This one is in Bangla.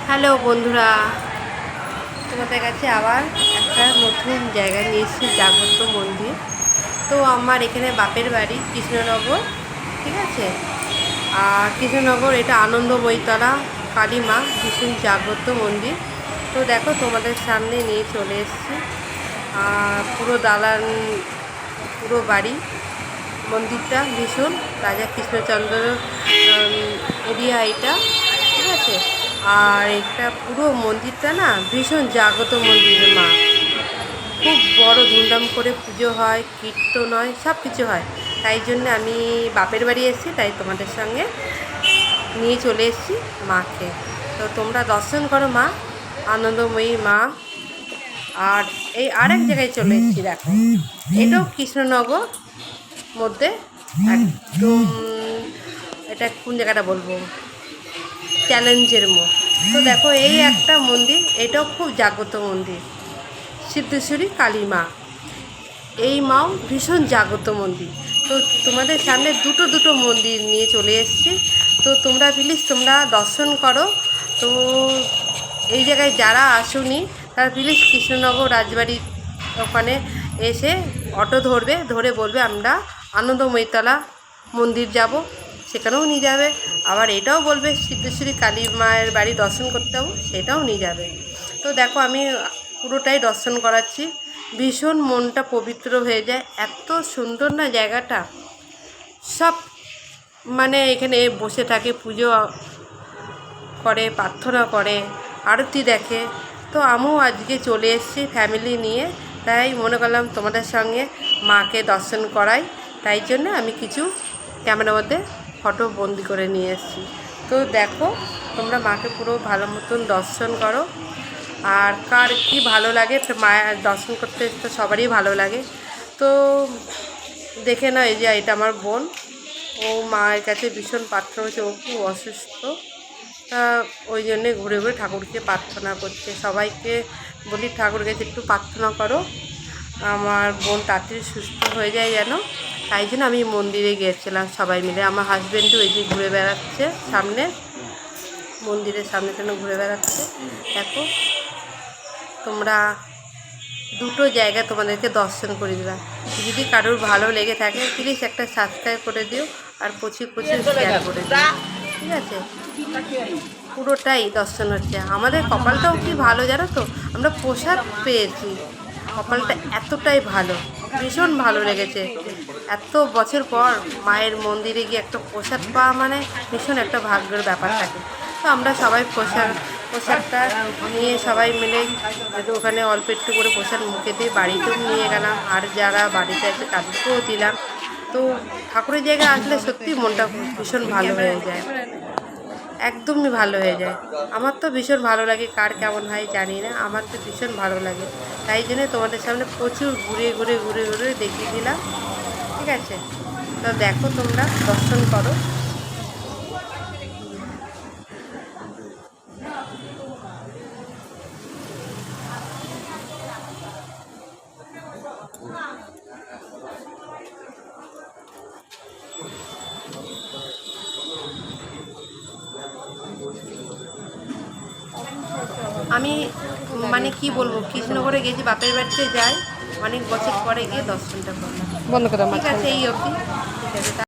হ্যালো বন্ধুরা, তোমাদের কাছে আবার একটা নতুন জায়গা নিয়ে এসেছি, জাগ্রত মন্দির। তো আমার এখানে বাপের বাড়ি কৃষ্ণনগর, ঠিক আছে। আর কৃষ্ণনগর এটা আনন্দময়ীতলা কালী মা ভীষণ জাগ্রত মন্দির। তো দেখো তোমাদের সামনে নিয়ে চলে এসেছি। পুরো দালান, পুরো বাড়ি। মন্দিরটা ভীষণ রাজা কৃষ্ণচন্দ্র এরিয়া এটা, ঠিক আছে। আর এটা পুরো মন্দিরটা না ভীষণ জাগ্রত মন্দির মা, খুব বড় ধুমধাম করে পুজো হয়, কীর্তন হয়, সব কিছু হয়। তাই জন্য আমি বাপের বাড়ি এসেছি, তাই তোমাদের সঙ্গে নিয়ে চলে এসেছি মাকে। তো তোমরা দর্শন করো মা, আনন্দময়ী মা। আর এই আরেক জায়গায় চলে এসেছি, দেখো এটাও কৃষ্ণনগর মধ্যে একদম। এটা কোন জায়গাটা বলবো, চ্যালেঞ্জের মোড়। তো দেখো এই একটা মন্দির, এটাও খুব জাগ্রত মন্দির, সিদ্ধেশ্বরী কালী মা। এই মাও ভীষণ জাগ্রত মন্দির। তো তোমাদের সামনে দুটো মন্দির নিয়ে চলে এসেছি। তো তোমরা প্লিজ তোমরা দর্শন করো। তো এই জায়গায় যারা আসুনি তারা প্লিজ কৃষ্ণনগর রাজবাড়ির ওখানে এসে অটো ধরবে, ধরে বলবে আমরা আনন্দময়ীতলা মন্দির যাব, সেখানেও নিয়ে যাবে। আবার এটাও বলবে সিদ্ধেশ্বরী কালী মায়ের বাড়ি দর্শন করতে যাবো, সেটাও নিয়ে যাবে। তো দেখো আমি পুরোটাই দর্শন করাচ্ছি, ভীষণ মনটা পবিত্র হয়ে যায়। এত সুন্দর না জায়গাটা, সব মানে এখানে বসে থাকে, পুজো করে, প্রার্থনা করে, আরতি দেখে। তো আমিও আজকে চলে এসেছি ফ্যামিলি নিয়ে, তাই মনে করলাম তোমাদের সঙ্গে মাকে দর্শন করাই। তাই জন্য আমি কিছু ক্যামেরার মধ্যে ফটো বন্দি করে নিয়ে এসেছি। তো দেখো তোমরা মাকে পুরো ভালো মতন দর্শন করো। আর কার কি ভালো লাগে, তো মায়ের দর্শন করতে তো সবারই ভালো লাগে। তো দেখে নাও, এই যে এটা আমার বোন, ও মায়ের কাছে ভীষণ প্রার্থনা করছে, ও খুব অসুস্থ। তা ওই জন্যে ঘুরে ঘুরে ঠাকুরকে প্রার্থনা করছে। সবাইকে বলি ঠাকুরের কাছে একটু প্রার্থনা করো, আমার বোন তাড়াতাড়ি সুস্থ হয়ে যায় যেন। তাই জন্য আমি মন্দিরে গিয়েছিলাম সবাই মিলে। আমার হাজব্যান্ডও এই যে ঘুরে বেড়াচ্ছে সামনে, মন্দিরের সামনে যেন ঘুরে বেড়াচ্ছে। দেখো তোমরা দুটো জায়গা তোমাদেরকে দর্শন করে দিলাম। যদি কারোর ভালো লেগে থাকে প্লিজ একটা সাবস্ক্রাইব করে দিও, আর প্রচুর শেয়ার করে দিও, ঠিক আছে। পুরোটাই দর্শন হচ্ছে। আমাদের কপালটাও কি ভালো জানো তো, আমরা প্রসাদ পেয়েছি, কপালটা এতটাই ভালো, ভীষণ ভালো লেগেছে। এত বছর পর মায়ের মন্দিরে গিয়ে একটা প্রসাদ পাওয়া মানে ভীষণ একটা ভাগ্যের ব্যাপার থাকে। তো আমরা সবাই প্রসাদটা নিয়ে সবাই মিলে ওখানে অল্প একটু করে প্রসাদ মুখে দিয়ে বাড়িতেও নিয়ে গেলাম, আর যারা বাড়িতে আছে তাদেরকেও দিলাম। তো ঠাকুরের জায়গায় আসলে সত্যি মনটা ভীষণ ভালো হয়ে যায়, একদমই ভালো হয়ে যায়। আমার তো ভীষণ ভালো লাগে, কার কেমন হয় জানি না, আমার তো ভীষণ ভালো লাগে। তাই জন্য তোমাদের সামনে প্রচুর ঘুরে ঘুরে ঘুরে ঘুরে দেখিয়ে দিলাম, ঠিক আছে। তো দেখো তোমরা দর্শন করো। আমি মানে কি বলবো, কৃষ্ণনগরে গেছি, বাপের বাড়িতে যাই, অনেক বছর পরে গিয়ে দর্শনটা করলাম। ঠিক আছে, এই অবধি, ঠিক আছে।